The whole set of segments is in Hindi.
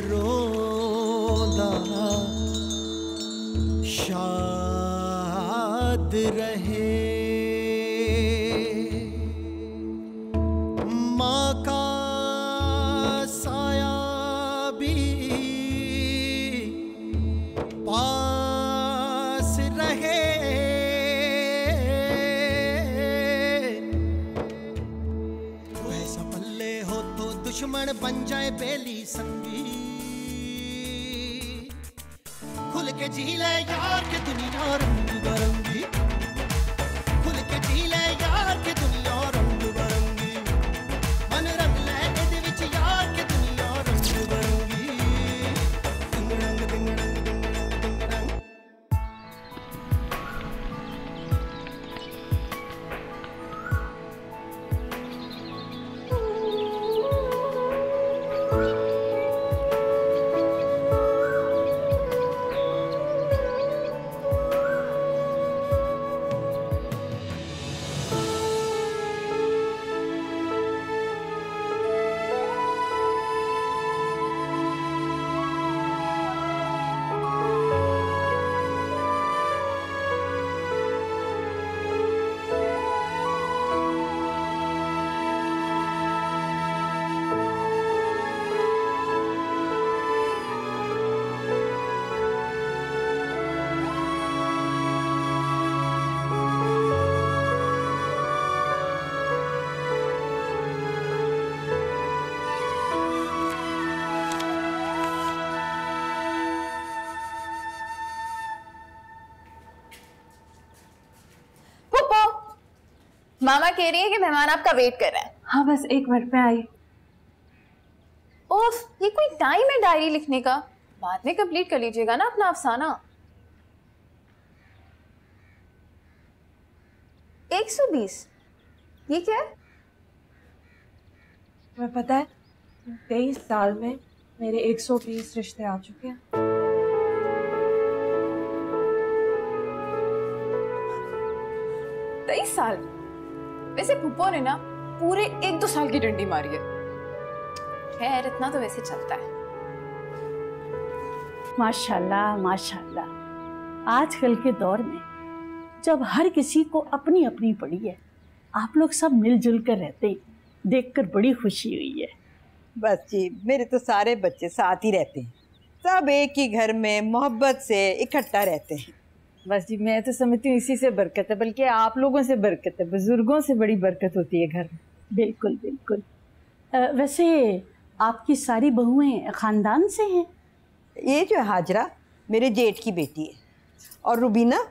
रोंदा शाद रहे, माँ का साया भी पास रहे, वैसा पल्ले हो तो दुश्मन बन जाए बेली संगी, खुल के जी ले यार के दुनिया रंग बरंगी, खुल के जी ले यार के दुनिया रंग बरंगी, मन रंग ले इहदे विच यार के दुनिया रंग बरंगी, दिंग रंग दिंग रंग दिंग रंग दिंग रंग। मामा कह रही है कि मेहमान आपका वेट कर रहा है। हाँ बस 1 मिनट में आई। ओफ, ये कोई टाइम है डायरी लिखने का? बाद में कंप्लीट कर लीजिएगा ना अपना अफसाना। 120 ये क्या है? तुम्हें पता है 23 साल में मेरे 120 रिश्ते आ चुके हैं। साल वैसे पुप्पो ने ना पूरे 1-2 साल की डंडी मारी है। खैर इतना तो वैसे चलता है। माशाल्लाह माशाल्लाह, आजकल के दौर में जब हर किसी को अपनी अपनी पड़ी है, आप लोग सब मिलजुल कर रहते हैं, देखकर बड़ी खुशी हुई है। बस जी, मेरे तो सारे बच्चे साथ ही रहते हैं, सब एक ही घर में मोहब्बत से इकट्ठा रहते हैं। बस जी, मैं तो समझती हूँ इसी से बरकत है, बल्कि आप लोगों से बरकत है, बुजुर्गों से बड़ी बरकत होती है घर में। बिल्कुल बिल्कुल। वैसे आपकी सारी बहुएं खानदान से हैं? ये जो हाजरा मेरे जेठ की बेटी है और रुबीना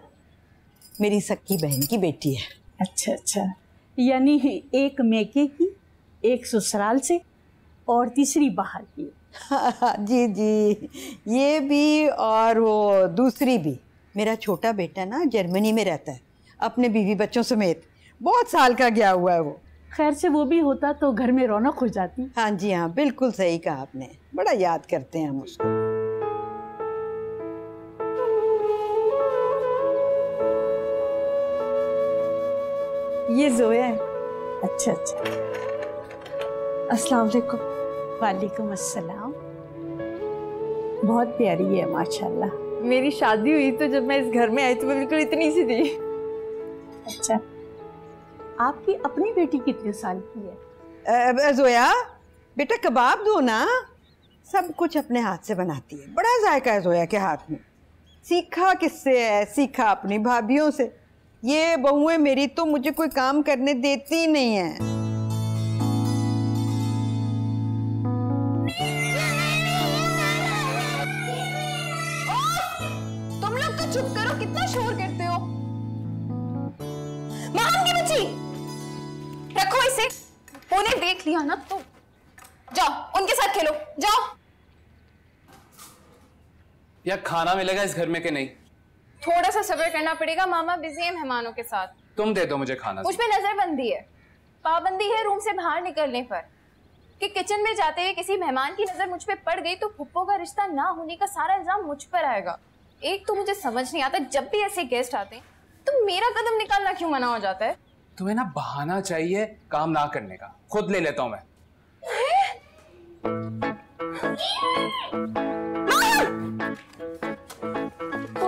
मेरी सख्ती बहन की बेटी है। अच्छा अच्छा, यानी एक मेके की, एक ससुराल से और तीसरी बाहर की। जी जी, ये भी और वो दूसरी भी। मेरा छोटा बेटा ना जर्मनी में रहता है अपने बीवी बच्चों समेत, बहुत साल का गया हुआ है वो। खैर से वो भी होता तो घर में रौनक हो जाती। हाँ जी हाँ, बिल्कुल सही कहा आपने, बड़ा याद करते हैं हम उसको। ये जोया है। अच्छा अच्छा, अस्सलाम वालेकुम। वालेकुम अस्सलाम। बहुत प्यारी है माशाल्लाह। मेरी शादी हुई तो जब मैं इस घर में आई तो मैं बिल्कुल इतनी सी थी। अच्छा, आपकी अपनी बेटी कितने साल की है? जोया बेटा कबाब दो ना, सब कुछ अपने हाथ से बनाती है, बड़ा जायका है जोया के हाथ में। सीखा किससे है? सीखा अपनी भाभीयों से। ये बहुएं मेरी तो मुझे कोई काम करने देती नहीं है। तुम लोग तो चुप करो, कितना शोर करते हो। माम की बच्ची, रखो इसे। उन्हें देख लिया ना तो जाओ उनके साथ खेलो, जाओ। या खाना मिलेगा इस घर में कि नहीं? थोड़ा सा सब्र करना पड़ेगा, मामा बिजी है मेहमानों के साथ। तुम दे दो मुझे खाना। मुझ पे नजरबंदी है, पाबंदी है रूम से बाहर निकलने पर, कि किचन में जाते हुए किसी मेहमान की नजर मुझ पे पड़ गई तो फुप्पो का रिश्ता ना होने का सारा इल्जाम मुझ पर आएगा। एक तो मुझे समझ नहीं आता, जब भी ऐसे गेस्ट आते हैं तो मेरा कदम निकालना क्यों मना हो जाता है? तुम्हें ना बहाना चाहिए काम ना करने का, खुद ले लेता हूं मैं।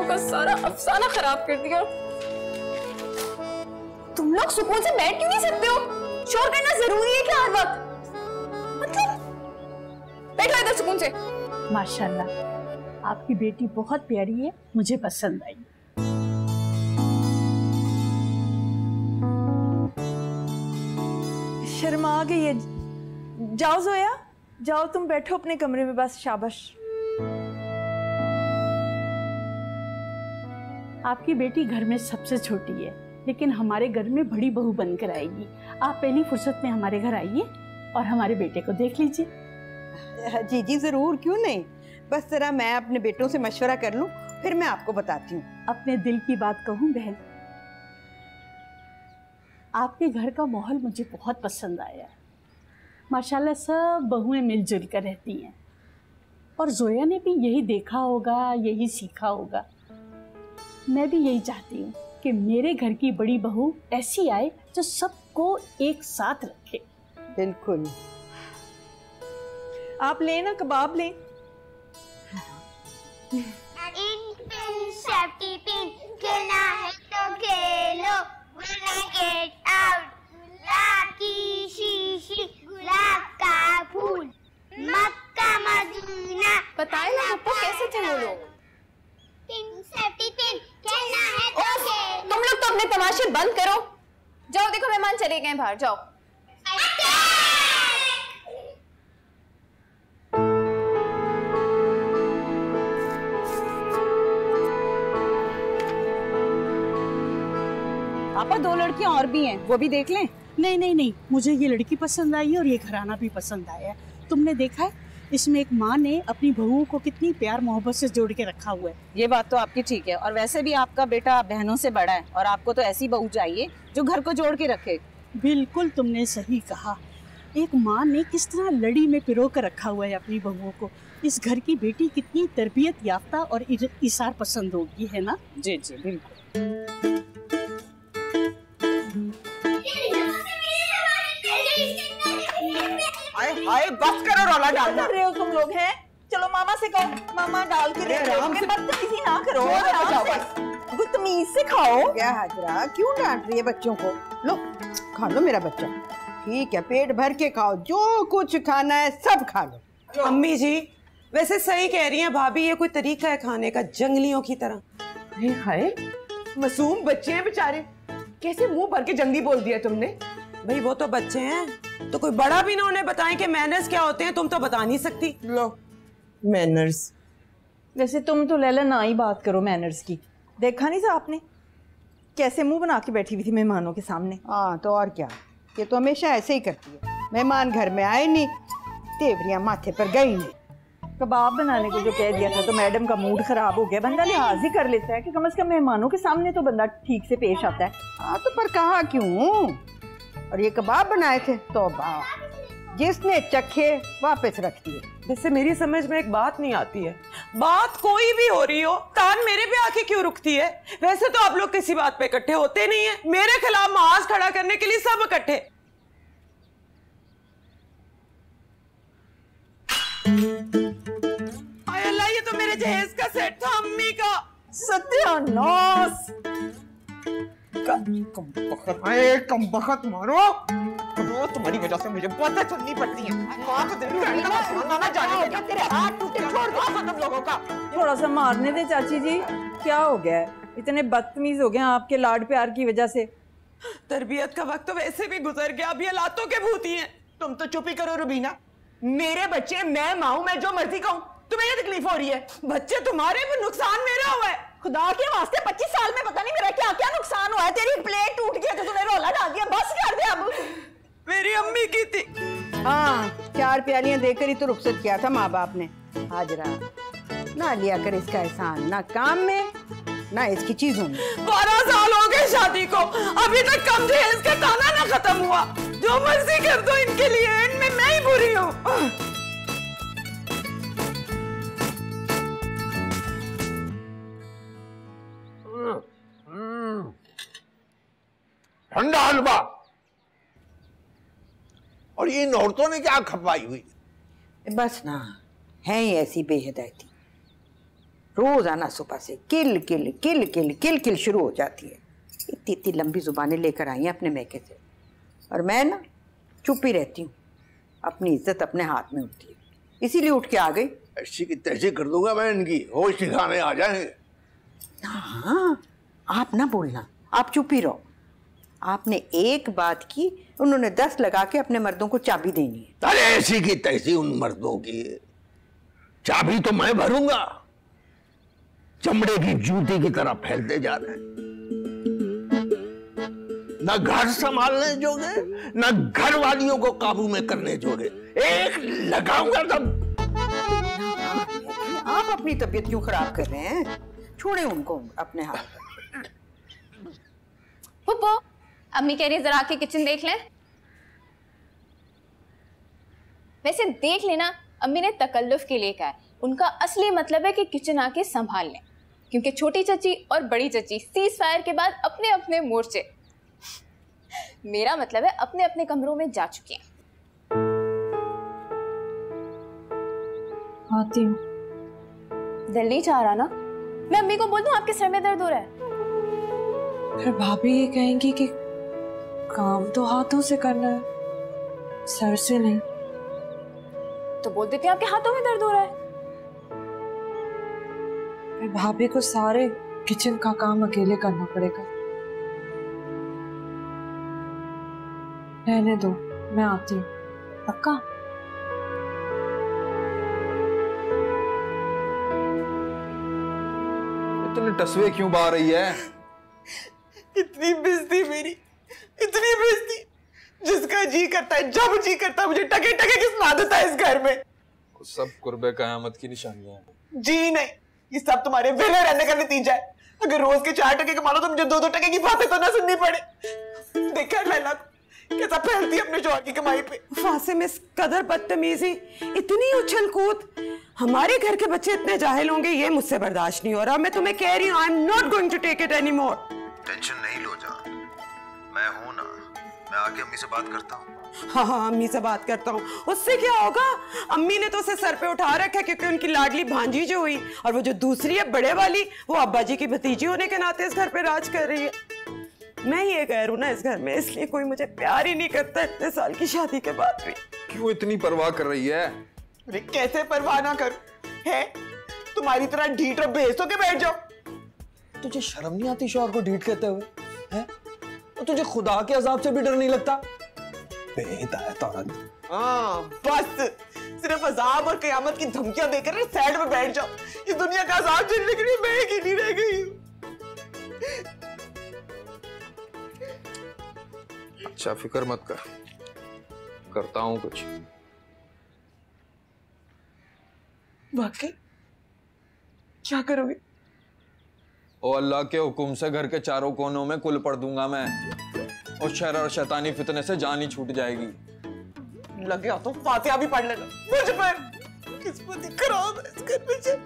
का सारा अफसाना खराब कर दिया। तुम लोग सुकून से बैठ क्यों नहीं सकते हो? शोर करना जरूरी है क्या हर वक्त? मतलब बैठो इधर सुकून से। माशाल्लाह, आपकी बेटी बहुत प्यारी है, मुझे पसंद आई। शर्मा गई है। जाओ जोया, जाओ तुम बैठो अपने कमरे में, बस शाबाश। आपकी बेटी घर में सबसे छोटी है, लेकिन हमारे घर में बड़ी बहू बनकर आएगी। आप पहली फुर्सत में हमारे घर आइए और हमारे बेटे को देख लीजिए। जी जी जरूर, क्यों नहीं। बस जरा मैं अपने बेटों से मशवरा कर लूं, फिर मैं आपको बताती हूँ। अपने दिल की बात कहूँ बहन, आपके घर का माहौल मुझे बहुत पसंद आया। माशाल्लाह सब बहुएं मिलजुल कर रहती हैं, और जोया ने भी यही देखा होगा, यही सीखा होगा। मैं भी यही चाहती हूँ कि मेरे घर की बड़ी बहू ऐसी आए जो सबको एक साथ रखे। बिल्कुल। आप लें ना, कबाब लें। सेफ्टी पिन खेलना है तो खेलो, वरना गेट आउट। गुलाब की शीशी, गुलाब का फूल, मक्का मदीना। बताए ना आपको कैसे थे वो लोग? सेफ्टी पिन खेलना है तो खेलो। तुम लोग तो अपने तमाशे बंद करो। जाओ देखो मेहमान चले गए बाहर, जाओ। पापा 2 लड़कियां और भी हैं, वो भी देख लें। नहीं नहीं नहीं, मुझे ये लड़की पसंद आई और ये घराना भी पसंद आया है। तुमने देखा है इसमें एक माँ ने अपनी बहुओं को कितनी प्यार मोहब्बत से जोड़ के रखा हुआ है। ये बात तो आपकी ठीक है, और वैसे भी आपका बेटा बहनों से बड़ा है, और आपको तो ऐसी बहू चाहिए जो घर को जोड़ के रखे। बिल्कुल तुमने सही कहा। एक माँ ने किस तरह लड़ी में पिरो कर रखा हुआ है अपनी बहुओं को। इस घर की बेटी कितनी तरबियत याफ्ता और इसार पसंद होगी, है ना? जी जी बिल्कुल। हाय बस करो रौला डालना। कर रहे हो तुम लोग हैं? चलो मामा से कहो, मामा डाल के दे रहे हो। बदतमीजी ना करो, तमीज से खाओ। क्या हाजरा, क्यों डांट रही है बच्चों को? लो खा लो मेरा बच्चा, ठीक है, पेट भर के खाओ, जो कुछ खाना है सब खा लो। अम्मी जी वैसे सही कह रही हैं भाभी, ये कोई तरीका है खाने का, जंगलियों की तरह? अरे हाय, मासूम बच्चे हैं बेचारे, कैसे मुंह भर के जंगली बोल दिया तुमने? भाई वो तो बच्चे हैं, तो कोई बड़ा भी ना उन्हें बताएं कि मैनर्स क्या होते हैं, तुम तो बता नहीं सकती। लो मैनर्स। वैसे तुम तो लैला ना ही बात करो मैनर्स की। देखा नहीं था आपने कैसे मुंह बना के बैठी हुई थी मेहमानों के सामने? हाँ तो और क्या, ये तो हमेशा ऐसे ही करती है। मेहमान घर में आए नहीं, तेवरियां माथे पर गई नहीं। कबाब बनाने को जो कह दिया था तो मैडम का मूड खराब हो गया। बंदा लिहाज ही कर लेता है कि कम से कम मेहमानों के सामने तो बंदा ठीक से पेश आता है। हाँ तो पर कहा क्यों? और ये कबाब बनाए थे, तौबा, जिसने चखे वापस रख दिए। वैसे मेरी समझ में एक बात नहीं आती है, बात कोई भी हो रही हो, कान मेरे पे आके क्यों रुकती है? वैसे तो आप लोग किसी बात पे इकट्ठे होते नहीं है, मेरे खिलाफ महाज खड़ा करने के लिए सब इकट्ठे। अल्लाह, ये तो मेरे जहेज का सेट था, अम्मी का। सत्यानाश! कम बखत मारो, तुम्हारी वजह से मुझे बातें सुननी पड़ती हैं। थोड़ा सा मारने दे चाची जी, क्या हो गया है? इतने बदतमीज हो गए आपके लाड प्यार की वजह से। तरबियत का वक्त तो वैसे भी गुजर गया, अब ये लातों के भूती हैं। तुम तो चुप ही करो रुबीना, मेरे बच्चे, मैं माँ हूं, मैं जो मर्जी कहूं, तुम्हें ये तकलीफ हो रही है? बच्चे तुम्हारे पर नुकसान मेरा हुआ है। खुदा के वास्ते 25 साल में पता नहीं मेरा क्या क्या नुकसान हुआ है। तेरी प्लेट टूट गई तो तूने रोला डाल दिया, बस कर दे अब। मेरी अम्मी की थी। हाँ 4 प्यालियां देकर ही तो रुखसत किया था माँ बाप ने। हाजरा ना लिया कर इसका एहसान, ना काम में ना इसकी चीजों में। 12 साल हो गए शादी को, अभी तक कम दहेज का ताना ना खत्म हुआ। जो मर्जी कर दो इनके लिए, इनमें मैं ही बुरी हूँ। ठंडा हलवा, और ये इन औरतों ने क्या खपाई हुई? बस ना, है ही ऐसी बेहिदायती। रोज आना सुबह से किल किल किल किल किल किल शुरू हो जाती है। इतनी इतनी लंबी जुबानें लेकर आई हैं अपने मैके से, और मैं ना चुप ही रहती हूँ। अपनी इज्जत अपने हाथ में होती है, इसीलिए उठ के आ गई। ऐसी की तैसी कर दूंगा मैं इनकी, होश ठिकाने आ जाएंगे। हाँ, आप ना बोलना, आप चुप ही रहो। आपने एक बात की, उन्होंने 10 लगा के अपने मर्दों को चाबी देनी है। अरे ऐसी की तैसी उन मर्दों की चाबी तो मैं भरूंगा, चमड़े की जूती की तरह फैलते जा रहे हैं। न घर संभालने जोगे, न घर वालियों को काबू में करने जोगे। एक लगाऊंगा तब। आप अपनी तबीयत क्यों खराब कर रहे हैं? छोड़े उनको अपने हाथ। पुप्पो, अम्मी कह रही है जरा आके किचन देख लें। वैसे देख लेना, अम्मी ने तकल्लुफ के लिए कहा है। उनका असली मतलब है कि किचन आके संभाल लें, क्योंकि छोटी चची और बड़ी चची सीज फायर के बाद अपने अपने मोर्चे, मेरा मतलब है अपने अपने कमरों में जा चुकी हैं। आती हूँ। दिल नहीं चाह रहा ना? मैं अम्मी को बोल दूं आपके सर में दर्द हो रहा है? फिर भाभी ये कहेंगी कि काम तो हाथों से करना है, सर से नहीं। तो बोल देती हूं आपके हाथों में दर्द हो रहा है। फिर भाभी को सारे किचन का काम अकेले करना पड़ेगा। रहने दो, मैं आती हूँ। पक्का? इतने टसवे क्यों बहा रही है? इतनी बेइज्जती मेरी, इतनी बेइज्जती। जिसका जी करता है, जब जी करता है, मुझे टके टके की सुना देता है इस घर में। सब कुर्बे कयामत की निशानियां हैं। जी नहीं, ये सब तुम्हारे वेले रहने का नतीजा है। अगर रोज के 4 टके कमा लो तो मुझे 2-2 टके की बातें तो ना सुननी पड़े। देखा लैला कैसा फैलती है अपने जौहर की कमाई पे। फासिम, इस कदर बदतमीजी, इतनी उछल कूद, हमारे घर के बच्चे इतने जाहिल होंगे, ये मुझसे बर्दाश्त नहीं हो रहा। मैं तुम्हें कह रही हूँ, I am not going to take it any more. Tension नहीं लो जान, मैं हूं ना, मैं आके अम्मी से बात करता हूँ। हाँ, अम्मी से बात करता हूँ। उससे क्या होगा? अम्मी ने तो उसे सर पे उठा रखा है, क्योंकि उनकी लाडली भांजी जो हुई, और वो जो दूसरी है बड़े वाली, वो अब्बा जी की भतीजी होने के नाते इस घर पे राज कर रही है। मैं ये गैर हूं ना इस घर में, इसलिए कोई मुझे प्यार ही नहीं करता इतने साल की शादी के बाद भी। क्यों इतनी परवाह कर रही है? अरे कैसे परवाह ना करूं? है तुम्हारी तरह ढीठ और बेइज्जत होके बैठ जाओ। तुझे शर्म नहीं आती शौहर को ढीठ कहते हुए? हैं? और तुझे खुदा के अजाब से भी डर नहीं लगता? बेहिदायत औरत। हाँ बस, सिर्फ अजाब और कयामत की धमकियां देकर साइड में बैठ जाओ। इस दुनिया का अजाब झेलने के लिए मैं अकेली रह गई हूँ। अच्छा फिक्र मत कर, करता हूं कुछ। वाकई क्या करोगे? ओ अल्लाह के हुक्म से घर के चारों कोनों में कुल पड़ दूंगा मैं, और शर और शैतानी फितने से जान ही छूट जाएगी। लग गया तो फातिहा भी पढ़ लेना मुझ पर। किस्मत ही खराब है इस घर में से।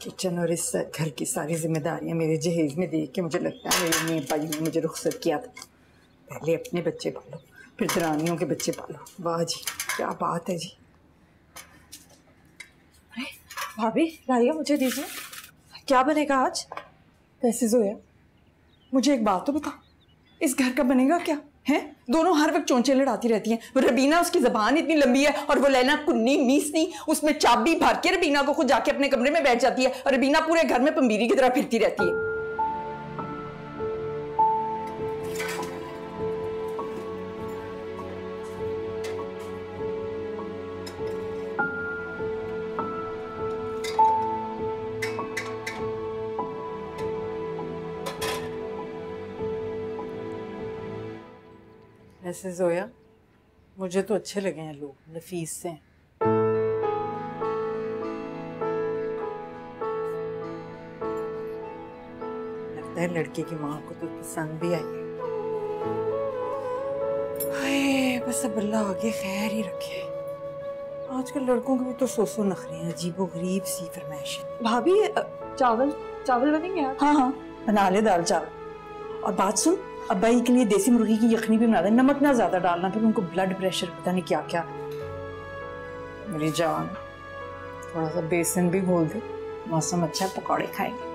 किचन और इस घर की सारी जिम्मेदारियां मेरे जहेज में देख के मुझे लगता है मेरे अम्मी अब्बा जी ने मुझे रुखसत किया था। पहले अपने बच्चे पालो, फिर दरानियों के बच्चे पालो। वाह जी, क्या बात है जी। अरे भाभी, लाइए मुझे दीजिए। क्या बनेगा आज? वैसे जोया, मुझे एक बात तो बता, इस घर का बनेगा क्या है? दोनों हर वक्त चोंचे लड़ाती रहती हैं। वो रबीना, उसकी जबान इतनी लंबी है, और वो लैला कुन्नी मीसनी, उसमें चाबी भर के रबीना को खुद जाके अपने कमरे में बैठ जाती है, और रबीना पूरे घर में पंबीरी की तरह फिरती रहती है। ऐसे जोया, मुझे तो अच्छे लगे हैं लोग, नफीस से। लगता है लड़के की माँ को तो पसंद भी आई है। हाय, बस अब अल्लाह आगे खैर ही रखे। आजकल लड़कों के भी तो सो नखरे हैं, अजीबो गरीब सी फरमाइश। भाभी, चावल बनेंगे आप? हाँ हाँ, बना ले दाल चावल। और बात सुन, अब्बाई के लिए देसी मुर्गी की यखनी भी बना दे, नमक ना ज्यादा डालना, फिर उनको ब्लड प्रेशर पता नहीं क्या क्या। मेरी जान, थोड़ा सा बेसन भी घोल दे, मौसम अच्छा है, पकौड़े खाएंगे।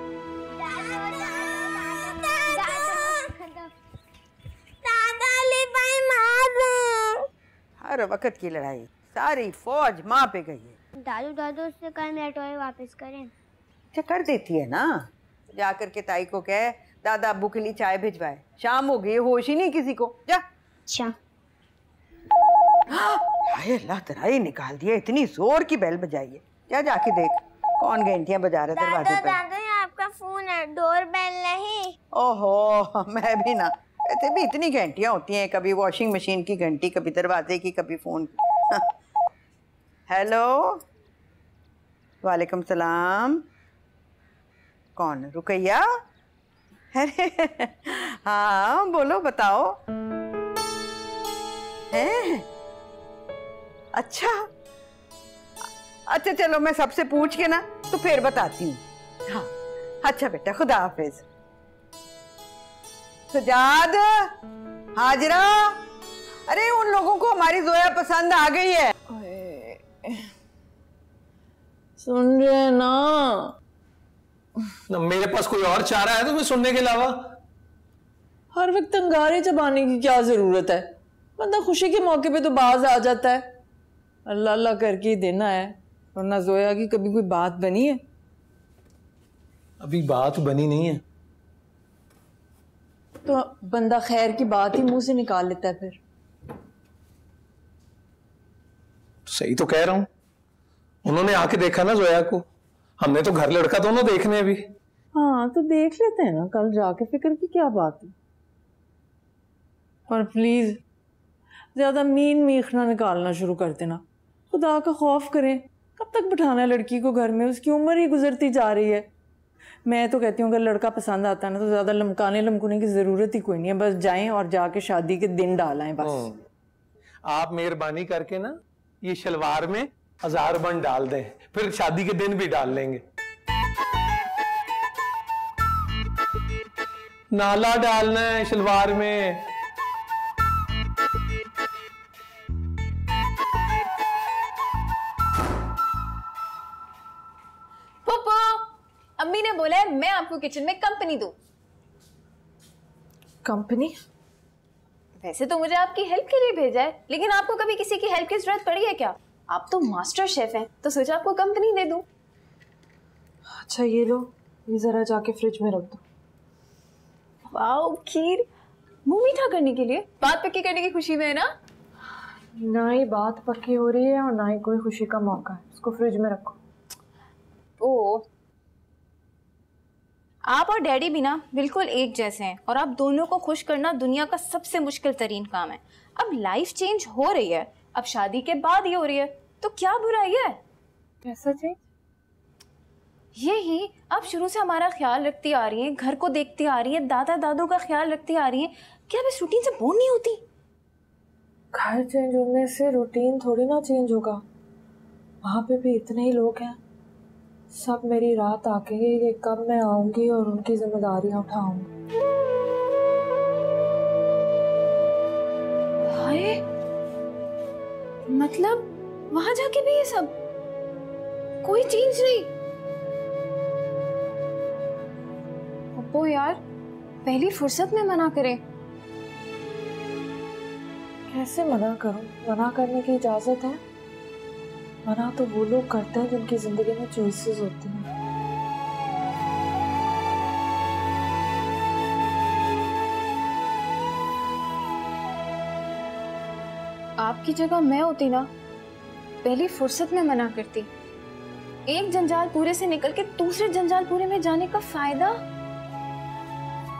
हर वक्त की लड़ाई, सारी फौज माँ पे गई है। दादू दादू से कल मेरा टॉय वापस करें। क्या कर देती है ना, जाकर के ताई को कहे दादा अब्बू के लिए चाय भिजवाए, शाम हो गई, होश ही नहीं किसी को। जा। अच्छा। हाय अल्लाह, तराई निकाल दिया, इतनी जोर की बेल बजाई है। जा जाके देख कौन घंटियां बजा रहा है दरवाजे पर। दादू ये आपका फोन है, डोर बेल नहीं। ओहो, मैं भी ना, ऐसे भी इतनी घंटियां होती हैं, कभी वॉशिंग मशीन की घंटी, कभी दरवाजे की, कभी फोन की। हेलो, वालेकुम सलाम। कौन? रुकैया? अरे हाँ बोलो, बताओ। हैं? अच्छा अच्छा, चलो मैं सबसे पूछ के ना तो फिर बताती हूँ। हाँ अच्छा बेटा, खुदा हाफिज। सजाद, हाजरा, अरे उन लोगों को हमारी जोया पसंद आ गई है। सुन रहे ना? मेरे पास कोई और चारा है तुम्हें सुनने के अलावा? हर वक्त अंगारे चबाने की क्या जरूरत है? बंदा खुशी के मौके पे तो बाज आ जाता है। अल्लाह अल्लाह करके ही देना है, वरना जोया की कभी कोई बात बनी है? अभी बात बनी नहीं है तो बंदा खैर की बात ही मुंह से निकाल लेता है फिर। सही तो कह रहा हूं, उन्होंने आके देखा ना जोया को, हमने तो घर लड़का दोनों देखने अभी। हाँ तो देख लेते हैं ना, कल जाके, फिक्र की क्या बात है। पर प्लीज ज्यादा मीन मीखना निकालना शुरू कर देना, खुदा का खौफ करें। कब तक बिठाना है लड़की को घर में, उसकी उम्र ही गुजरती जा रही है। मैं तो कहती हूँ अगर लड़का पसंद आता है ना तो ज्यादा लमकाने लमकुने की जरूरत ही कोई नहीं है, बस जाएं और जाके शादी के दिन डालें बस। आप मेहरबानी करके ना ये शलवार में 1000 बंद डाल दें, फिर शादी के दिन भी डाल लेंगे। नाला डालना है शलवार में। पप्पू, अम्मी ने बोला है मैं आपको किचन में कंपनी दूं। कंपनी? वैसे तो मुझे आपकी हेल्प के लिए भेजा है, लेकिन आपको कभी किसी की हेल्प की जरूरत पड़ी है क्या? आप तो मास्टर शेफ हैं, तो सोचा आपको कंपनी दे दूं। अच्छा ये लो, ये जरा जाके फ्रिज में रख दो। वाओ, खीर। मुंह मीठा करने के लिए, बात पक्की करने की खुशी में है ना? ना ही बात पक्की हो रही है और ना ही कोई खुशी का मौका है, इसको फ्रिज में रखो। ओ, आप और डैडी भी ना बिल्कुल एक जैसे हैं, और आप दोनों को खुश करना दुनिया का सबसे मुश्किल तरीन काम है। अब लाइफ चेंज हो रही है, अब शादी के बाद ही हो रही है, तो क्या बुराई है? कैसा चेंज? यही, आप शुरू से हमारा ख्याल रखती आ रही हैं, घर को देखती आ रही हैं, दादा दादू का ख्याल रखती आ रही हैं, क्या अब इस रूटीन से बोर नहीं होती? घर चेंज होने से रूटीन थोड़ी ना चेंज होगा। वहाँ पे भी इतने ही लोग हैं, सब मेरी रात आकेंगे कि कब मैं आऊंगी और उनकी जिम्मेदारियां उठाऊंगी। हाय, मतलब वहां जाके भी ये सब, कोई चेंज नहीं? पप्पू यार, पहली फुर्सत में मना करें। कैसे मना करूं? मना करने की इजाजत है? मना तो वो लोग करते हैं जिनकी जिंदगी में चॉइसेस होती हैं। आपकी जगह मैं होती ना, पहली फुर्सत में मना करती। एक जंजाल पूरे से निकल के दूसरे जंजाल पूरे में जाने का फायदा?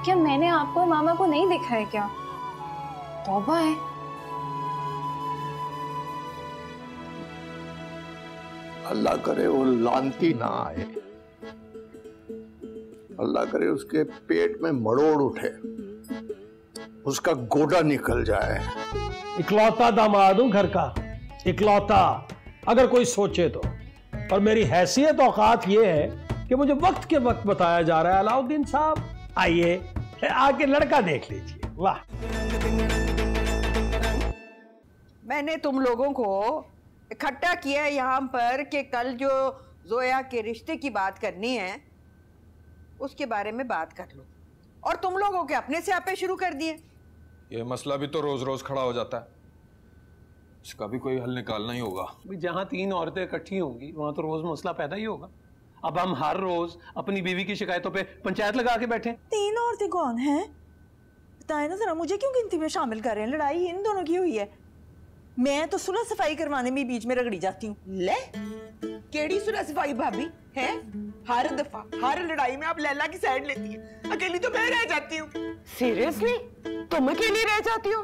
क्या मैंने आपको और मामा को नहीं देखा है क्या? तौबा है। अल्लाह करे वो लानती ना आए, अल्लाह करे उसके पेट में मरोड़ उठे, उसका गोदा निकल जाए। इकलौता दामाद हूं घर का, इकलौता, अगर कोई सोचे तो। और मेरी हैसियत औकात ये है कि मुझे वक्त के वक्त बताया जा रहा है, अलाउद्दीन साहब आइए, आके लड़का देख लीजिए। वाह। मैंने तुम लोगों को इकट्ठा किया है यहाँ पर कि कल जो जोया के रिश्ते की बात करनी है उसके बारे में बात कर लो, और तुम लोगों के अपने से आपे शुरू कर दिए। ये मसला भी तो रोज रोज खड़ा हो जाता है, इसका भी कोई हल निकालना ही होगा। जहां 3 औरतें इकट्ठी होंगी वहां तो रोज मसला पैदा ही होगा। अब हम हर रोज अपनी बीवी की शिकायतों पे पंचायत लगा के बैठे। 3 औरतें कौन हैं? बताए ना जरा, मुझे क्यों गिनती में शामिल कर रहे हैं? लड़ाई इन दोनों की हुई है, मैं तो सुलह सफाई करवाने में बीच में रगड़ी जाती हूँ। ले केड़ी सुलह सफाई भाभी है? हर दफा हर लड़ाई में आप लैला की साइड लेती है, अकेली तो मैं रह जाती हूँ। सीरियसली तुम अकेली रह जाती हो?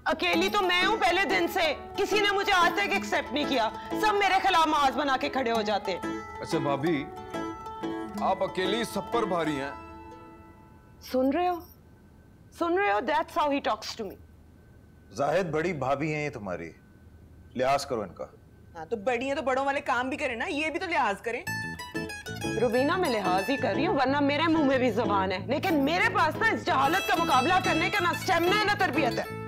अकेली तो मैं हूँ पहले दिन से, किसी ने मुझे आज तक एक्सेप्ट नहीं किया, सब मेरे खिलाफ माज बना के खड़े हो जाते हैं। अच्छा भाभी, आप अकेली सब पर भारी हैं। सुन रहे हो? सुन रहे हो? That's how he talks to me. Zahid बड़ी भाभी हैं ये तुम्हारी, लिहाज करो इनका। हाँ तो बड़ी है तो बड़ों वाले काम भी करें ना, ये भी तो लिहाज करें। रुबीना मैं लिहाज ही कर रही हूँ, वरना मेरे मुंह में भी जुबान है, लेकिन मेरे पास ना इस जहालत का मुकाबला करने का ना स्टेमिना है ना तरबियत है।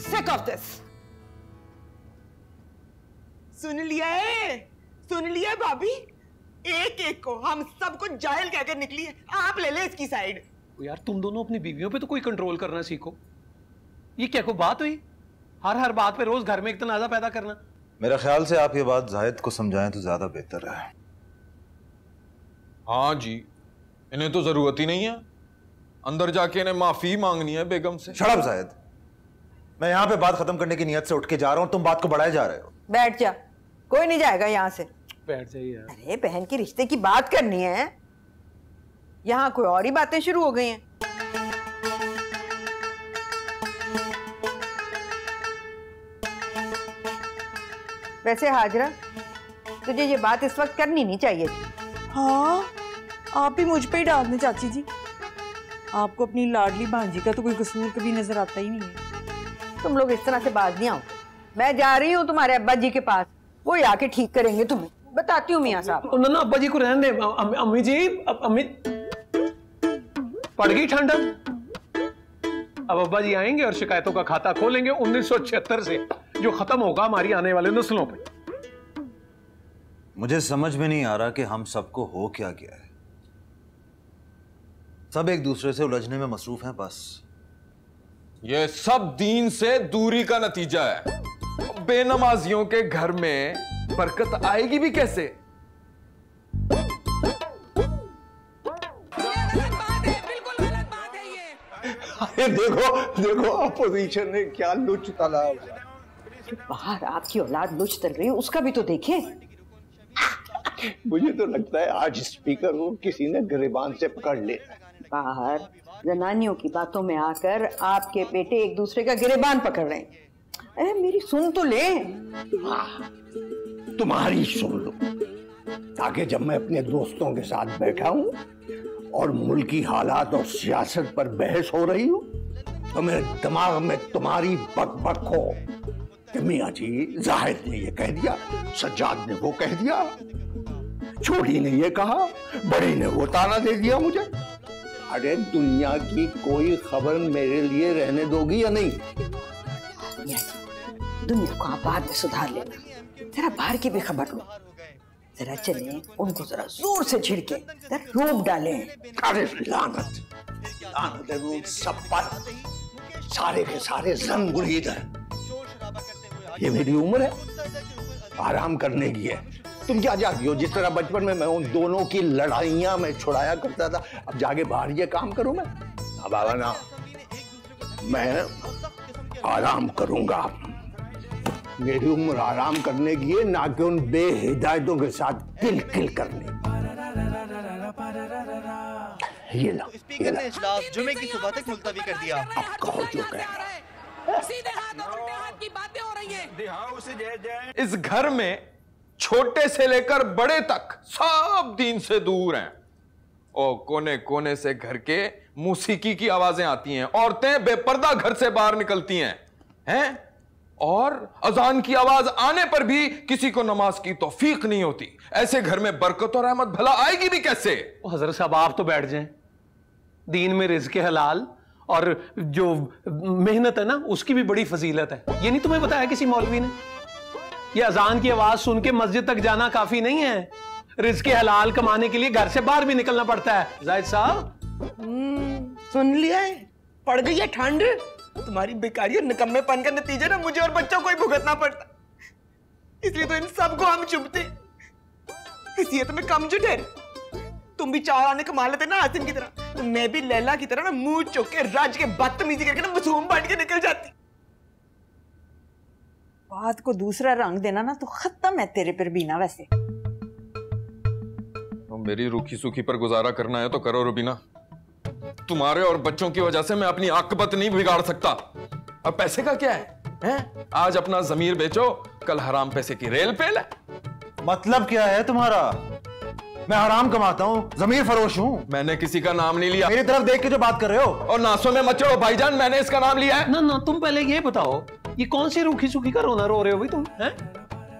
Sick of this. सुन लिया है? सुन लिया भाभी? एक एक को हम सबको जाहिल कहकर निकली है, आप ले ले इसकी साइड। यार तुम दोनों अपनी बीवियों पे तो कोई कंट्रोल करना सीखो। ये क्या कोई बात हुई? हर बात पे रोज घर में एक तनाजा पैदा करना। मेरा ख्याल से आप ये बात जाहिद को समझाएं तो ज्यादा बेहतर है। हाँ जी, इन्हें तो जरूरत ही नहीं है, अंदर जाके इन्हें माफी मांगनी है बेगम से। शट अप जाहिद, मैं यहाँ पे बात खत्म करने की नियत से उठ के जा रहा हूँ, तुम बात को बढ़ाए जा रहे हो। बैठ जा, कोई नहीं जाएगा यहाँ से। बैठ जाइए। अरे बहन की रिश्ते की बात करनी है, यहाँ कोई और ही बातें शुरू हो गई हैं। वैसे हाजरा, तुझे ये बात इस वक्त करनी नहीं चाहिए थी। हाँ, आप भी मुझ पे ही डाल दें चाची जी। आपको अपनी लाडली भांजी का तो कोई कसूर कभी नजर आता ही नहीं है। तुम लोग इस तरह से बात नहीं आओ। मैं जा रही हूँ तुम्हारे अब्बा जी के पास, वो ही आके ठीक करेंगे तुम्हें। बताती हूँ मियाँ साहब। ना अब्बा जी को रहने दे। अम्मी जी, अम्मी पड़ गई ठंड। अब अब्बा जी आएंगे और शिकायतों का खाता खोलेंगे 1976 से, जो खत्म होगा हमारी आने वाले नस्लों पे। मुझे समझ में नहीं आ रहा कि हम सबको हो क्या गया है। सब एक दूसरे से उलझने में मसरूफ हैं बस। ये सब दीन से दूरी का नतीजा है। बेनमाजियों के घर में बरकत आएगी भी कैसे? अरे देखो अपोजिशन ने क्या लुच तला। बाहर आपकी औलाद लुच तल रही है, उसका भी तो देखें। मुझे तो लगता है आज स्पीकर को किसी ने गिरेबान से पकड़ लिया। बाहर जनानियों की बातों में आकर आपके बेटे एक दूसरे का गिरेबान पकड़ रहे हैं। अरे मेरी सुन तो ले। तुम्हारी सुन लो, ताकि जब मैं अपने दोस्तों के साथ बैठा हूँ और मुल्की हालात और सियासत पर बहस हो रही हो तो मेरे दिमाग में तुम्हारी बक हो कि मियाँ जी जाहिद ने ये कह दिया, सज्जाद ने वो कह दिया, छोटी ने ये कहा, बड़ी ने वो ताना दे दिया मुझे। अरे दुनिया की कोई खबर मेरे लिए रहने दोगी या नहीं? दुनिया को आप बाद में सुधार लेना, जरा बाहर की भी खबर लो। जरा चले उनको जरा जोर से झिड़के, जरा रोब डालें। अरे लानत है वो सब पर, सारे के सारे जंग गुरीद है। ये मेरी उम्र है, आराम करने की है। तुम क्या चाहती हो? जिस तरह बचपन में मैं उन दोनों की लड़ाइयां में छुड़ाया करता था, अब जाके बाहर ये काम करूं मैं? ना बाबा ना, मैं आराम करूंगा। मेरी उम्र आराम करने की है, ना कि उन बेहिदायतों के साथ किल करने। ये लो, स्पीकर ने इजलास जुमे की सुबह तक मुलतवी कर दिया। अब कहो जो कह। सीधे हाथ और उल्टे हाथ की बातें हो रही हैं। इस घर में छोटे से लेकर बड़े तक सब दीन से दूर हैं और कोने कोने से घर के मौसीकी की आवाजें आती हैं। औरतें बेपर्दा घर से बाहर निकलती हैं और अजान की आवाज आने पर भी किसी को नमाज की तौफीक नहीं होती। ऐसे घर में बरकत और रहमत भला आएगी भी कैसे? हजरत साहब आप तो बैठ जाएं। दीन में रिज़्क़ हलाल और जो मेहनत है ना उसकी भी बड़ी फजीलत है। ये नहीं तुम्हें बताया किसी मौलवी ने? ये अजान की आवाज सुन के मस्जिद तक जाना काफी नहीं है, रिज़्क़ हलाल कमाने के लिए घर से बाहर भी निकलना पड़ता है। जाहिद साहब सुन लिया है, पड़ गई है ठंड। तुम्हारी बेकारी और निकम्मेपन का नतीजा ना मुझे और बच्चों को ही भुगतना पड़ता, इसलिए तो इन सबको हम चुभते। इसलिए तो मैं कमजोर ठहरी। तुम भी 4 आने कमा लेते ना आसिम की तरह, तो मैं भी लैला की तरह ना मुंह चुक के राज के बदतमीजी करके ना मसूम बांट के निकल जाती। बात को दूसरा रंग देना ना तो खत्म है तेरे पर बीना। वैसे तो मेरी रूखी सूखी पर गुजारा करना है तो करो रुबीना। तुम्हारे और बच्चों की वजह से मैं अपनी आकबत नहीं बिगाड़ सकता। अब पैसे का क्या है? आज अपना जमीर बेचो, कल हराम पैसे की रेल पेल है। मतलब क्या है तुम्हारा? मैं हराम कमाता हूँ, जमीर फरोश हूँ। मैंने किसी का नाम नहीं लिया। मेरी तरफ देख के जो बात कर रहे हो। और नासों में मत चढ़ो भाईजान, मैंने इसका नाम लिया है। ना तुम पहले ये बताओ, ये कौन सी रूखी सूखी का रोना रो रहे हो भाई तुम? हैं?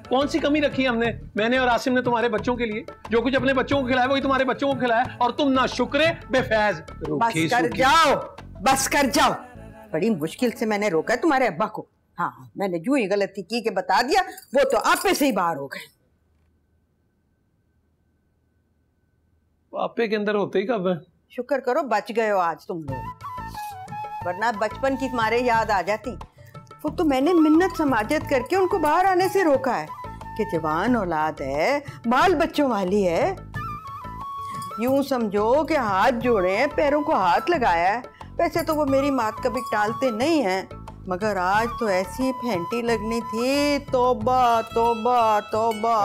कौन सी कमी रखी हमने, मैंने और आसिम ने तुम्हारे बच्चों के लिए? जो कुछ अपने बच्चों को खिलाया वही तुम्हारे बच्चों को खिलाया, और तुम ना शुक्रे बेफैज। बस कर जाओ, बस कर जाओ। बड़ी मुश्किल से मैंने रोका तुम्हारे अब्बा को। हाँ, मैंने जो ही गलती की के बता दिया, वो तो आपे से ही बाहर हो गए। आपे के अंदर होते ही कब है? शुक्र करो बच गए हो आज तुम लोग, वरना बचपन की तुम्हारे याद आ जाती। वो तो मैंने मिन्नत समाजत करके उनको बाहर आने से रोका है कि जवान औलाद है, बाल बच्चों वाली है। यूं समझो कि हाथ जोड़े हैं, पैरों को हाथ लगाया है। वैसे तो वो मेरी बात कभी टालते नहीं हैं, मगर आज तो ऐसी फेंटी लगनी थी। तौबा तौबा तौबा।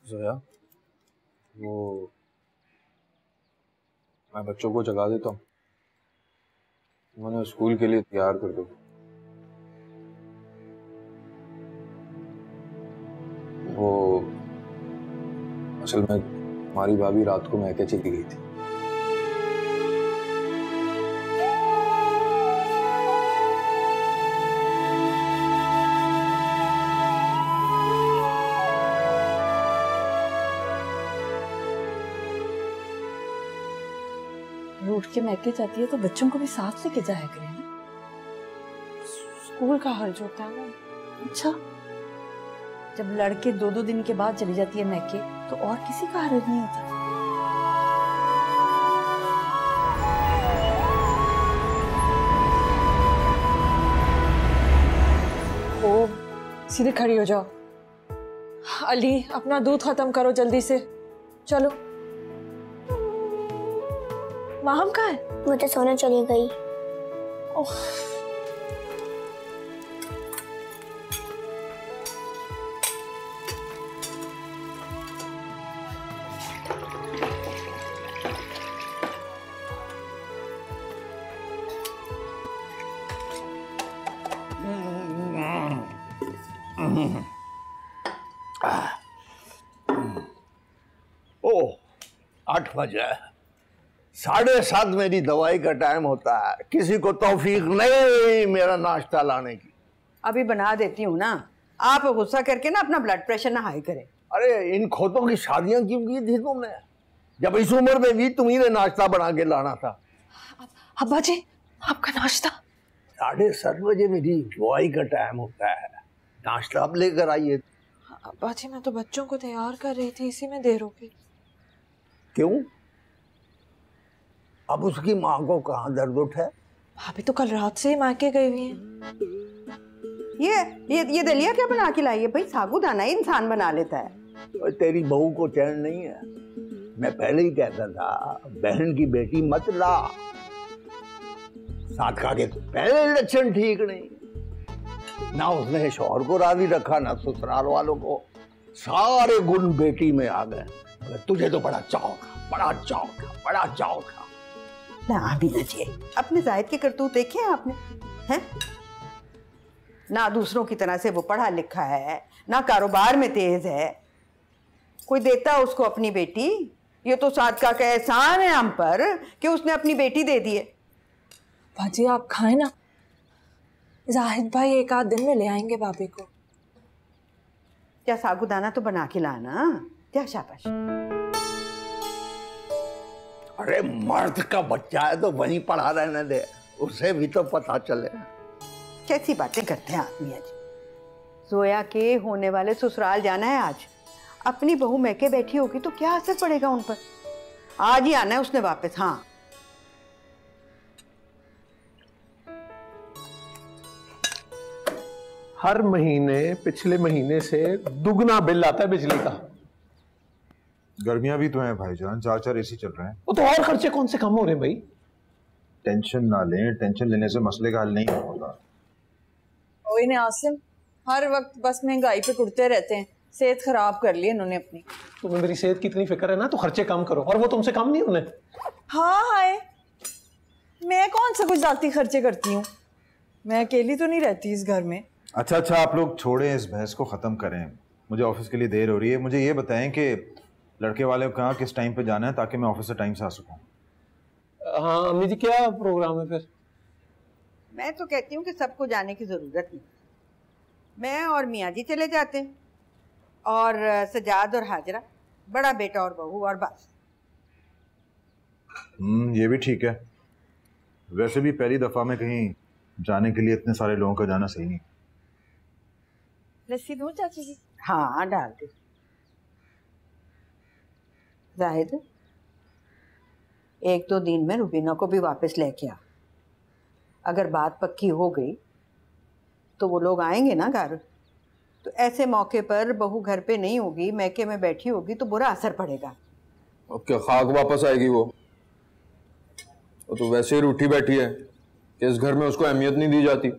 जोया, वो मैं बच्चों को जगा देता हूँ, उन्हें स्कूल के लिए तैयार कर दो। वो असल में हमारी भाभी रात को मैके चली गई थी। रूठ के मैके जाती है तो बच्चों को भी साथ लेके जाया करें ना, स्कूल का हर्ज होता है ना। अच्छा, जब लड़के 2-2 दिन के बाद चली जाती है मैके तो और किसी का हर्ज नहीं होता। ओ, सीधे खड़ी हो जाओ। अली, अपना दूध खत्म करो जल्दी से, चलो। माहम कहाँ है? वो तो सोने चली गई। ओह, ओह, 8 बजे। 7:30 मेरी दवाई का टाइम होता है। किसी को तौफीक नहीं मेरा नाश्ता लाने की। अभी बना देती हूँ ना, आप गुस्सा करके ना अपना ब्लड प्रेशर ना हाई करें। अरे इन खोतों की शादियां क्यों की थी तुमने, जब इस उम्र में भी तुम्ही ने नाश्ता बना के लाना था। अब्बा जी, आपका नाश्ता। 7:30 बजे मेरी दवाई का टाइम होता है, नाश्ता अब लेकर आइए। अब्बा जी, मैं तो बच्चों को तैयार कर रही थी, इसी में देर हो गई। क्यों? अब उसकी माँ को कहाँ दर्द उठा है? भाभी तो कल रात से ही मायके गई हुई हैं। ये दलिया क्या बना के लाई है भाई? साबूदाना ही इंसान बना लेता है। और तेरी बहू को चैन नहीं है। मैं पहले ही कहता था बहन की बेटी मत ला। साथ खा के पहले लक्षण ठीक नहीं, ना उसने शौहर को राजी रखा ना ससुराल वालों को। सारे गुण बेटी में आ गए। तुझे तो बड़ा चाव था, बड़ा चाव था, बड़ा चाव था। ना अमीना जी, अपने जाहिद के करतूत देखे हैं आपने? हैं? ना दूसरों की तरह से वो पढ़ा लिखा है, ना कारोबार में तेज है। कोई देता उसको अपनी बेटी? ये तो सादका का एहसान है हम पर कि उसने अपनी बेटी दे दी है। भाजी आप खाएं ना, जाहिद भाई एक आध दिन में ले आएंगे भाभी को। क्या सागुदाना तो बना के लाना। क्या शाबाश। अरे मर्द का बच्चा है तो वहीं पढ़ा रहने दे, उसे भी तो पता चले। कैसी बातें करते हैं आप मियां जी। जोया के होने वाले ससुराल जाना है आज। अपनी बहू मैके बैठी होगी तो क्या असर पड़ेगा उन पर? आज ही आना है उसने वापस। हाँ, हर महीने पिछले महीने से दुगना बिल आता है बिजली का। गर्मियां भी तो हैं भाईजान, 4 एसी चल रहे हैं। वो तो और खर्चे कौन से कम हो रहे हैं भाई? टेंशन ना लें, टेंशन लेने से मसले का हल नहीं होगा। ओए ने आसिम, हर वक्त बस महंगाई पे कुड़ते रहते हैं, सेहत खराब कर ली इन्होंने अपनी। तुम्हें मेरी सेहत की इतनी फिक्र है ना तो खर्चे कम करो, और वो तुमसे कम नहीं उन्हें। हाँ हाय, मैं कौन सा कुछ जाती खर्चे करती हूँ? मैं अकेली तो नहीं रहती इस घर में। अच्छा आप लोग छोड़ें, इस बहस को ख़त्म करें। मुझे ऑफिस के लिए देर हो रही है। मुझे ये बताएं कि लड़के वाले को कहाँ किस टाइम पे जाना है ताकि मैं ऑफिस से टाइम से आ सकूँ। हाँ अम्मी जी, क्या प्रोग्राम है फिर? मैं तो कहती हूँ कि सबको जाने की जरूरत नहीं। मैं और मियाँ जी चले जाते हैं, और सजाद और हाजरा, बड़ा बेटा और बहू, और बस। ये भी ठीक है। वैसे भी पहली दफा में कहीं जाने के लिए इतने सारे लोगों का जाना सही नहीं। लस्सी दूं चाची जी? हाँ डाल दे। जाहिद, 1-2 दिन में रुबीना को भी वापस लेके आ। अगर बात पक्की हो गई तो वो लोग आएंगे ना घर, तो ऐसे मौके पर बहू घर पे नहीं होगी, मैके में बैठी होगी, तो बुरा असर पड़ेगा। अब क्या खाक वापस आएगी वो तो वैसे ही रूठी बैठी है कि इस घर में उसको अहमियत नहीं दी जाती।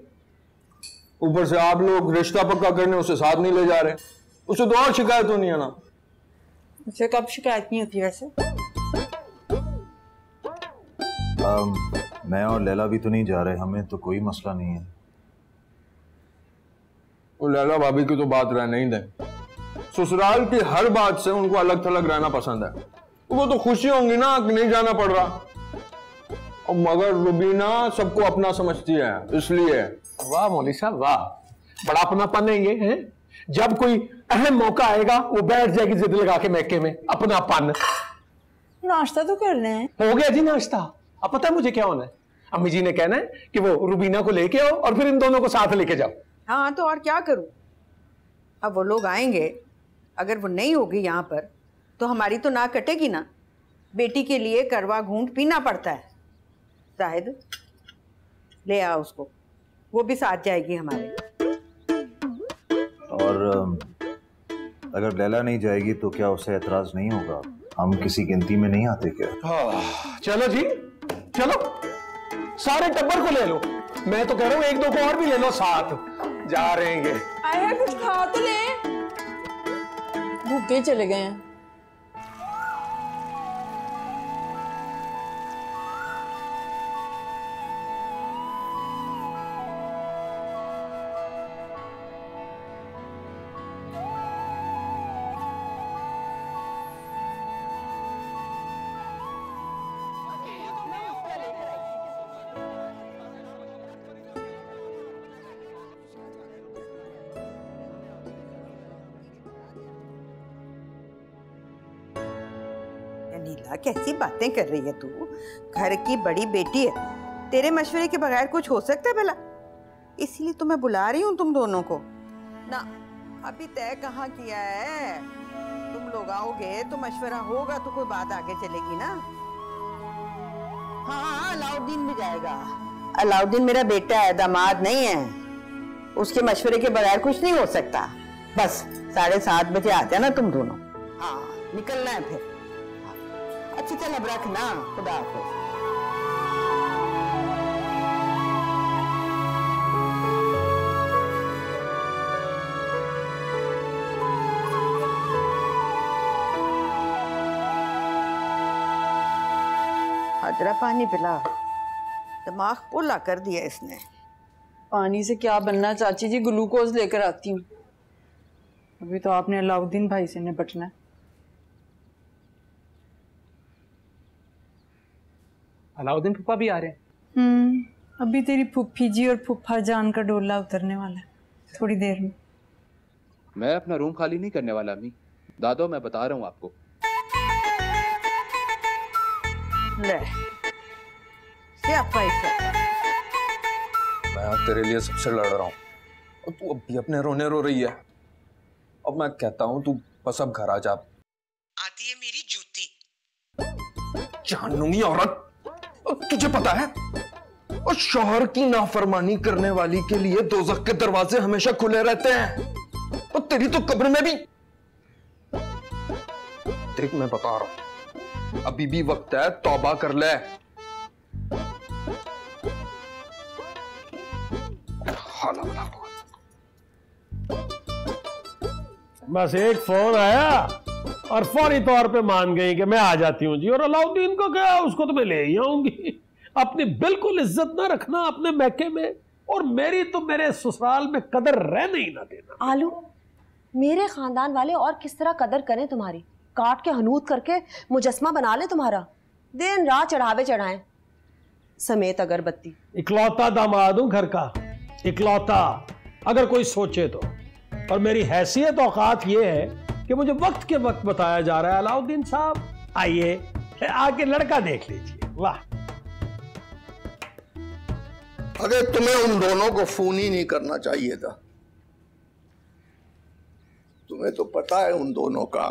ऊपर से आप लोग रिश्ता पक्का करने उसे साथ नहीं ले जा रहे। उसे तो और शिकायत होनी है ना। उसे कब शिकायत नहीं होती वैसे? मैं और लैला भी तो नहीं जा रहे, हमें तो कोई मसला नहीं है। वो लैला भाभी की तो बात रहने ही दें। ससुराल की हर बात से उनको अलग थलग रहना पसंद है। वो तो खुशी होंगी ना कि नहीं जाना पड़ रहा, और मगर रुबीना सबको अपना समझती है इसलिए। वाह मौली साहब वाह, बड़ा अपनापन है ये है। जब कोई अहम मौका आएगा वो बैठ जाएगी जिद लगा के मैके में। अपनापन। नाश्ता तो करना है। हो गया जी नाश्ता। अब पता है मुझे क्या होना है? अम्मी जी ने कहना है कि वो रुबीना को लेके आओ और फिर इन दोनों को साथ लेके जाओ। हाँ तो और क्या करूं? अब वो लोग आएंगे, अगर वो नहीं होगी यहाँ पर तो हमारी तो नाक कटेगी ना। बेटी के लिए करवा घूंट पीना पड़ता है। जाहिद, ले आ उसको, वो भी साथ जाएगी हमारे। और अगर लैला नहीं जाएगी तो क्या उसे एतराज नहीं होगा? हम किसी गिनती में नहीं आते क्या? चलो जी चलो, सारे टब्बर को ले लो। मैं तो कह रहा हूँ 1-2 को और भी ले लो साथ। जा रहे हैं। आए कुछ खा तो ले, भूखे चले गए हैं। नीला, कैसी बातें कर रही है तू? घर की बड़ी बेटी है, तेरे मशवरे के बगैर कुछ हो सकता है भला? इसीलिए तो मैं बुला रही हूँ तुम दोनों को ना। अभी तय कहाँ किया है? तुम लोग आओगे तो मशवरा होगा तो कोई बात आगे चलेगी ना। हाँ, अलाउद्दीन भी जाएगा। अलाउद्दीन मेरा बेटा है, दामाद नहीं है। उसके मशवरे के बगैर कुछ नहीं हो सकता। बस 7:30 बजे आ जाना तुम दोनों। हाँ, निकलना है फिर। अच्छा चल अब रख ना, खुदा हाफिज। जरा पानी पिला, दिमाग पोला कर दिया इसने। पानी से क्या बनना चाची जी, ग्लूकोज लेकर आती हूँ। अभी तो आपने अलाउद्दीन भाई से निपटना है। अलाउद्दीन फूफा भी आ रहे हैं। अभी तेरी फूफी जी और फूफा जान का डोला उतरने वाला है थोड़ी देर में। मैं अपना रूम खाली नहीं करने वाला अम्मी। दादो मैं बता रहा हूँ आपको। ले मैं तेरे लिए सबसे लड़ रहा हूँ और तू अब भी अपने रोने रो रही है। अब मैं कहता हूँ तू बस अब घर आ जा। आती है मेरी जूती। जान लूंगी औरत। तुझे पता है और शौहर की नाफरमानी करने वाली के लिए दोज़ख के दरवाजे हमेशा खुले रहते हैं। और तेरी तो कब्र में भी। देख मैं बता रहा हूं, अभी भी वक्त है, तौबा कर ले। बस एक फोन आया और फौरी तौर पे मान गई कि मैं आ जाती हूँ जी। और अलाउद्दीन को क्या, उसको तो मैं ले ही आऊंगी। अपनी बिल्कुल इज्जत ना रखना अपने मैके में, और मेरी तो मेरे ससुराल में कदर रहने ही ना देना। आलू, मेरे खानदान वाले और किस तरह कदर करें तुम्हारी? काट के हनूत करके मुजस्मा बना ले तुम्हारा, दिन रात चढ़ावे चढ़ाएं समेत अगरबत्ती। इकलौता दामाद हूं घर का, इकलौता, अगर कोई सोचे तो। और मेरी हैसियत औकात ये है कि मुझे वक्त के वक्त बताया जा रहा है, अलाउद्दीन साहब आइए, आके लड़का देख लीजिए। वाह, अरे तुम्हें उन दोनों को फोन ही नहीं करना चाहिए था। तुम्हें तो पता है उन दोनों का,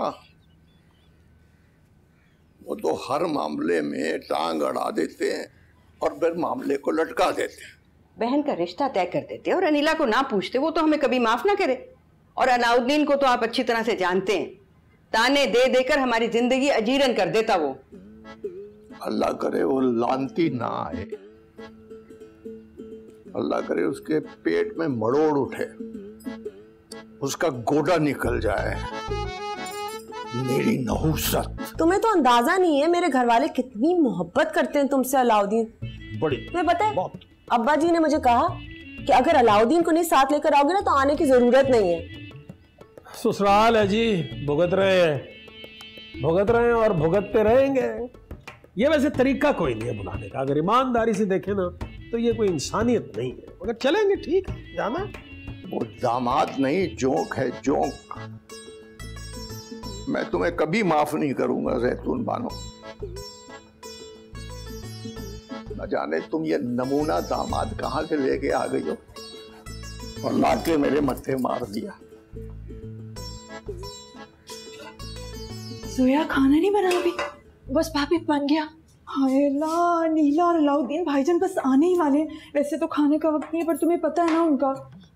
वो तो हर मामले में टांग अड़ा देते हैं और फिर मामले को लटका देते हैं। बहन का रिश्ता तय कर देते और अनिला को ना पूछते, वो तो हमें कभी माफ ना करे। और अलाउद्दीन को तो आप अच्छी तरह से जानते हैं, ताने दे देकर हमारी जिंदगी अजीरन कर देता वो। अल्लाह करे वो लानती ना आए, अल्लाह करे उसके पेट में मरोड़ उठे, उसका गोदा निकल जाए। मेरी नहुसत। तुम्हें तो अंदाजा नहीं है मेरे घर वाले कितनी मोहब्बत करते हैं तुमसे अलाउद्दीन। बड़ी। तुम्हें पता है अब्बा जी ने मुझे कहा कि अगर अलाउद्दीन को नहीं साथ लेकर आओगे ना तो आने की जरूरत नहीं है। ससुराल है जी, भुगत रहे हैं और भुगतते रहेंगे। ये वैसे तरीका कोई नहीं है बुलाने का, अगर ईमानदारी से देखें ना तो ये कोई इंसानियत नहीं है। अगर चलेंगे ठीक है, जाना। वो दामाद नहीं, जोंक है, जोंक। मैं तुम्हें कभी माफ नहीं करूंगा जैतून बानो। न जाने तुम ये नमूना दामाद कहां से लेके आ गई हो और लाके मेरे मत्थे मार दिया। जोया खाना नहीं बना अभी? बस भाभी बन गया। हाय अल्लाह, नीला और अलाउद्दीन भाईजान बस आने ही वाले हैं। वैसे तो खाने का वक्त नहीं है, पर तुम्हें पता है ना उनका।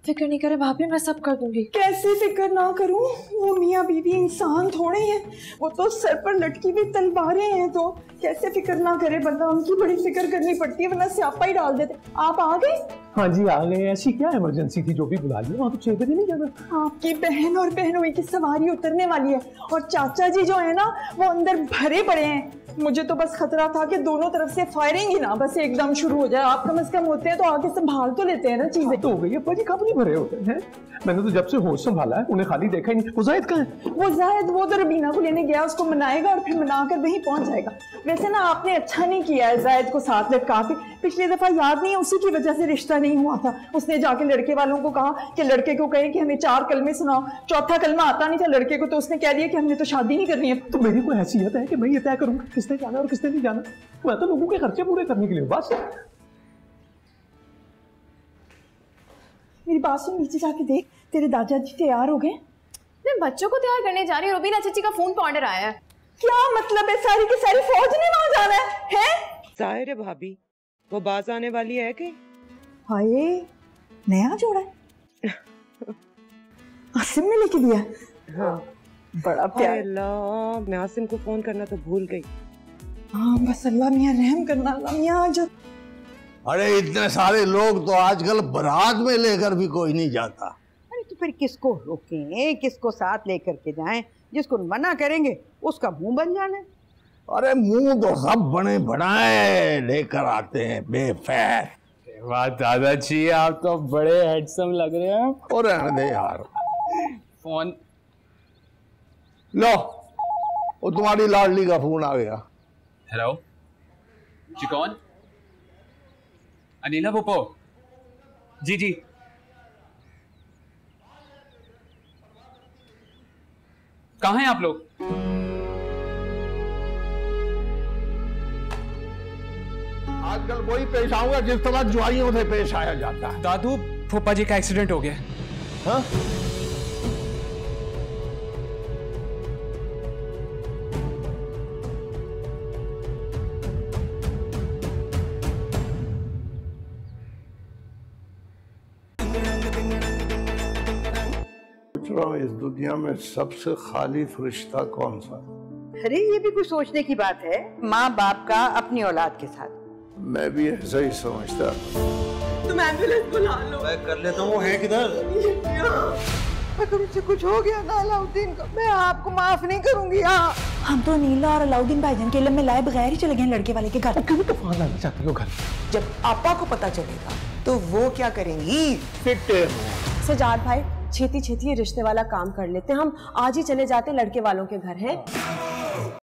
फिक्र नहीं करे भाभी, मैं सब कर दूंगी। कैसे फिक्र ना करूं? वो मियाँ बीवी इंसान थोड़े हैं, वो तो सर पर लटकी हुई तलवारें हैं। तो कैसे फिक्र ना करे बंदा, उनकी बड़ी फिक्र करनी पड़ती है, वरना स्यापा ही डाल देते। आप आ गए? हाँ जी आ गए। ऐसी क्या इमरजेंसी थी जो भी बुला लिया? वहाँ तो 6 बजे नहीं जाना। आपकी बहन और बहनोई की सवारी उतरने वाली है और चाचा जी जो है ना वो अंदर भरे पड़े हैं। मुझे तो बस खतरा था कि दोनों तरफ से फायरिंग ही ना बस एकदम शुरू हो जाए। आप कम से कम होते हैं तो आगे संभाल तो लेते हैं ना चीजें। तो हो गई अब्बा जी, कब नहीं भरे होते हैं? मैंने तो जब से होश संभाला है उन्हें खाली देखा ही नहीं। वो जाहिद कहाँ है? वो जाहिद वो तो रबीना को लेने गया, उसको मनाएगा और फिर मनाकर वहीं पहुंच जाएगा। वैसे ना आपने अच्छा नहीं किया है जाहिद को साथ लटका के। पिछली दफा याद नहीं है, उसी की वजह से रिश्ता नहीं हुआ था। उसने जाके लड़के वालों को कहा कि लड़के को कहे कि हमें 4 कलमे सुनाओ। चौथा कलमा आता नहीं था लड़के को, तो उसने कह दिया कि हमने तो शादी नहीं करनी है। तो मेरी कोई हैसियत है कि मैं ये तय करूंगा किसने जाना और किसने नहीं जाना? मैं तो लोगों के खर्चे पूरे करने के लिए बस। मेरी बात सुन, नीचे जाके देख तेरे दादाजी तैयार हो गए। मैं बच्चों को तैयार करने जा रही हूँ। रुबीना चाची का फोन पे ऑर्डर आया है। क्या मतलब है? सारी की सारी फौज ने वहां जाना है? जाहिर है भाभी, वो बाज आने वाली है कि? हाय, नया जोड़ा है। आसिम ने लेके दिया। हाँ, बड़ा प्यार। अल्लाह, मैं आसिम को फोन करना तो भूल गई। हाँ बस अल्लाह मियाँ रहम करना। अल्लाह मियाँ जो अरे इतने सारे लोग तो आजकल बारात में लेकर भी कोई नहीं जाता। अरे तो फिर किसको रोकें, किसको साथ लेकर के जाएं? जिसको मना करेंगे उसका मुंह बन जाना है। अरे मुंह तो सब बने बनाए लेकर आते हैं बेफैर। बात दादाजी, आप तो बड़े हैंडसम लग रहे हैं। और रहने दे यार। फोन लो, वो तुम्हारी लाडली का फोन आ गया। हेलो जी, कौन? अनिला पुप्पो? जी जी, कहाँ हैं आप लोग? आजकल वही पेश आऊंगा जिस तरह जुआइयों से पेश आया जाता है। दादू, फूफा जी का एक्सीडेंट हो गया। हाँ? इस दुनिया में सबसे खाली फरिश्ता कौन सा? अरे ये भी कुछ सोचने की बात है, माँ बाप का अपनी औलाद के साथ। मैं भी ऐसा ही समझता। तुम एम्बुलेंस बुला लो। मैं कर लेता हूँ। है किधर? अगर उससे कुछ हो गया ना अलाउद्दीन को, मैं आपको माफ नहीं करूंगी। हाँ, हम तो नीला और अलाउद्दीन भाईजान के में लाए बगैर ही चले गए लड़के वाले के घर। क्यों तूफान लाना चाहती हो घर? जब आपा को पता चलेगा तो वो क्या करेंगी? सजाद भाई, छेती छेती ये रिश्ते वाला काम कर लेते हैं। हम आज ही चले जाते लड़के वालों के घर हैं।